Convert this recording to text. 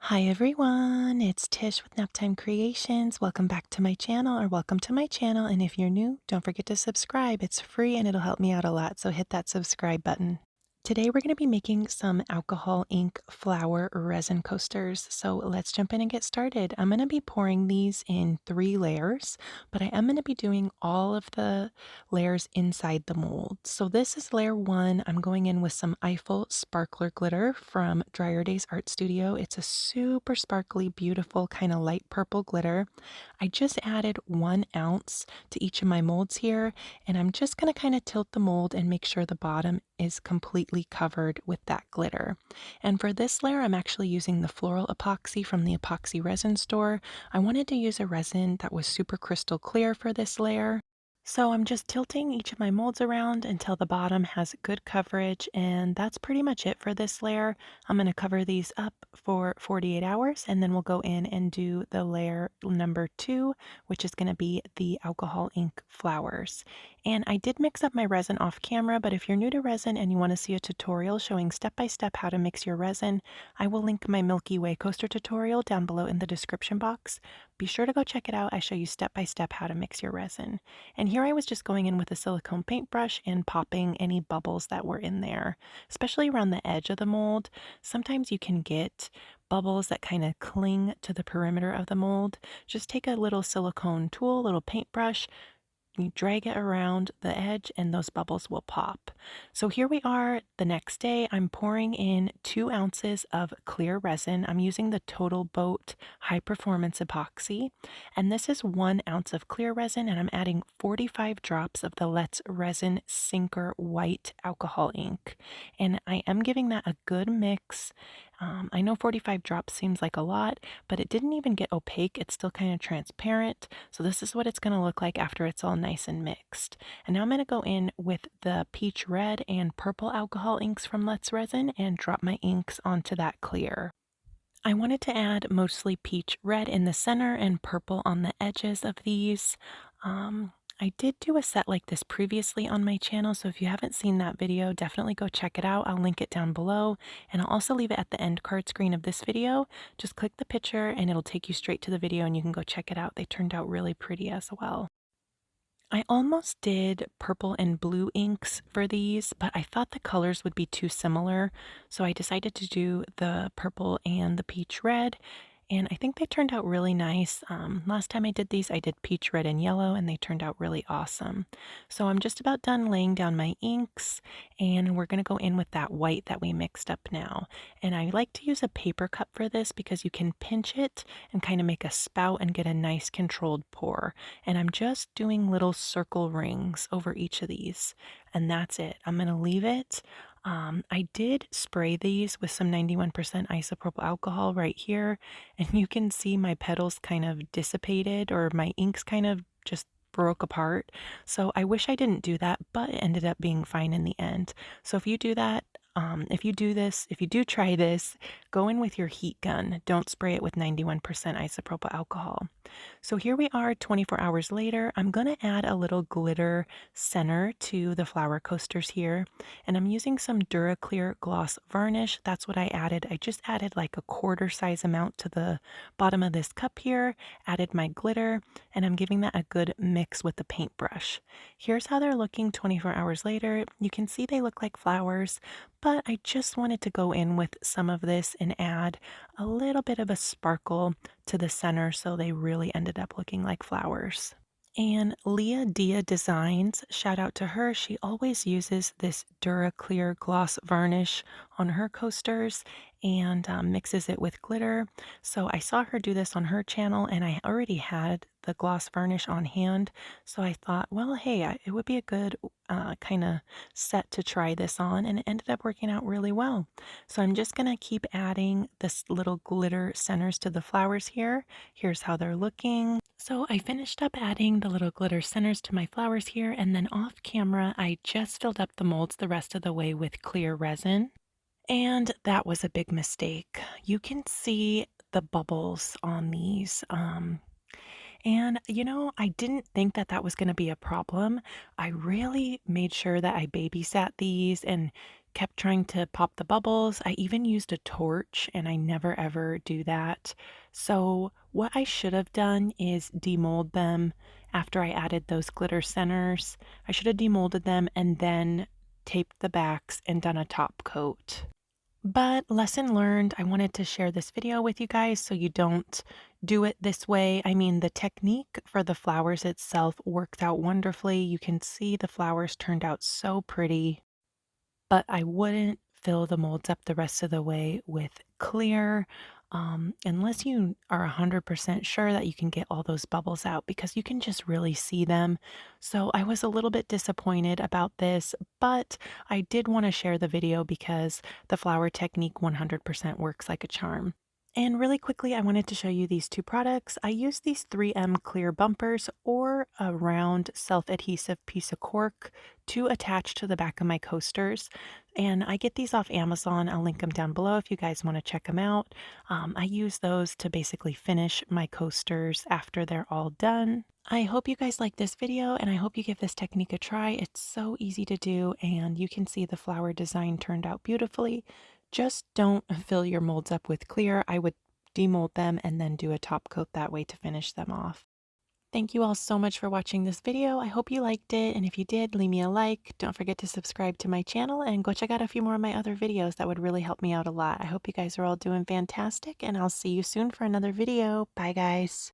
Hi everyone, it's Tish with Naptime Creations. Welcome back to my channel, or welcome to my channel. And if you're new, don't forget to subscribe. It's free and it'll help me out a lot, so hit that subscribe button. Today we're going to be making some alcohol ink flower resin coasters. So let's jump in and get started. I'm going to be pouring these in 3 layers, but I am going to be doing all of the layers inside the mold. So this is layer 1. I'm going in with some Eiffel sparkler glitter from Dryer Days Art Studio. It's a super sparkly, beautiful kind of light purple glitter. I just added 1 ounce to each of my molds here, and I'm just going to kind of tilt the mold and make sure the bottom is completely covered with that glitter. And for this layer, I'm actually using the floral epoxy from the epoxy resin store. I wanted to use a resin that was super crystal clear for this layer. So I'm just tilting each of my molds around until the bottom has good coverage, and that's pretty much it for this layer. I'm going to cover these up for 48 hours, and then we'll go in and do the layer number 2, which is going to be the alcohol ink flowers. And I did mix up my resin off camera, but if you're new to resin and you want to see a tutorial showing step-by-step how to mix your resin, I will link my Milky Way coaster tutorial down below in the description box. Be sure to go check it out. I show you step-by-step how to mix your resin. And here I was just going in with a silicone paintbrush and popping any bubbles that were in there, especially around the edge of the mold. Sometimes you can get bubbles that kind of cling to the perimeter of the mold. Just take a little silicone tool, little paintbrush, you drag it around the edge and those bubbles will pop. So here we are the next day. I'm pouring in 2 ounces of clear resin. I'm using the Total Boat High Performance Epoxy. And this is 1 ounce of clear resin, and I'm adding 45 drops of the Let's Resin Sinker White Alcohol Ink. And I am giving that a good mix. I know 45 drops seems like a lot, but it didn't even get opaque. It's still kind of transparent. So this is what it's going to look like after it's all nice and mixed. And now I'm going to go in with the peach red and purple alcohol inks from Let's Resin and drop my inks onto that clear. I wanted to add mostly peach red in the center and purple on the edges of these. I did do a set like this previously on my channel, so if you haven't seen that video, definitely go check it out. I'll link it down below, and I'll also leave it at the end card screen of this video. Just click the picture and it'll take you straight to the video and you can go check it out. They turned out really pretty as well. I almost did purple and blue inks for these, but I thought the colors would be too similar, so I decided to do the purple and the peach red, and I think they turned out really nice. Last time I did these, I did peach red and yellow, and they turned out really awesome. So I'm just about done laying down my inks, and we're going to go in with that white that we mixed up now. And I like to use a paper cup for this because you can pinch it and kind of make a spout and get a nice controlled pour. And I'm just doing little circle rings over each of these, and that's it. I'm going to leave it. I did spray these with some 91% isopropyl alcohol right here, and you can see my petals kind of dissipated, or my inks kind of just broke apart. So I wish I didn't do that, but it ended up being fine in the end. So if you do that, if you do try this, go in with your heat gun. Don't spray it with 91% isopropyl alcohol. So here we are 24 hours later. I'm going to add a little glitter center to the flower coasters here. And I'm using some Duraclear gloss varnish. That's what I added. I just added like a quarter size amount to the bottom of this cup here, added my glitter, and I'm giving that a good mix with the paintbrush. Here's how they're looking 24 hours later. You can see they look like flowers, but I just wanted to go in with some of this and add a little bit of a sparkle to the center, so they really ended up looking like flowers. And Leah Dia Designs, shout out to her. She always uses this Duraclear gloss varnish on her coasters and mixes it with glitter. So I saw her do this on her channel, and I already had the gloss varnish on hand. So I thought, well, hey, it would be a good kind of set to try this on, and it ended up working out really well. So I'm just going to keep adding this little glitter centers to the flowers here. Here's how they're looking. So I finished up adding the little glitter centers to my flowers here, and then off camera, I just filled up the molds the rest of the way with clear resin. And that was a big mistake. You can see the bubbles on these. And you know, I didn't think that that was going to be a problem. I really made sure that I babysat these and kept trying to pop the bubbles. I even used a torch and I never ever do that. So what I should have done is demold them after I added those glitter centers. I should have demolded them and then taped the backs and done a top coat. But lesson learned, I wanted to share this video with you guys so you don't do it this way. I mean, the technique for the flowers itself worked out wonderfully. You can see the flowers turned out so pretty, but I wouldn't fill the molds up the rest of the way with clear unless you are 100% sure that you can get all those bubbles out because you can just really see them. So I was a little bit disappointed about this, but I did want to share the video because the flower technique 100% works like a charm. And really quickly, I wanted to show you these two products. I use these 3M clear bumpers or a round self-adhesive piece of cork to attach to the back of my coasters. And I get these off Amazon. I'll link them down below if you guys want to check them out. I use those to basically finish my coasters after they're all done. I hope you guys like this video and I hope you give this technique a try. It's so easy to do and you can see the flower design turned out beautifully. Just don't fill your molds up with clear. I would demold them and then do a top coat that way to finish them off. Thank you all so much for watching this video. I hope you liked it, and if you did, leave me a like. Don't forget to subscribe to my channel and go check out a few more of my other videos. That would really help me out a lot. I hope you guys are all doing fantastic, and I'll see you soon for another video. Bye, guys.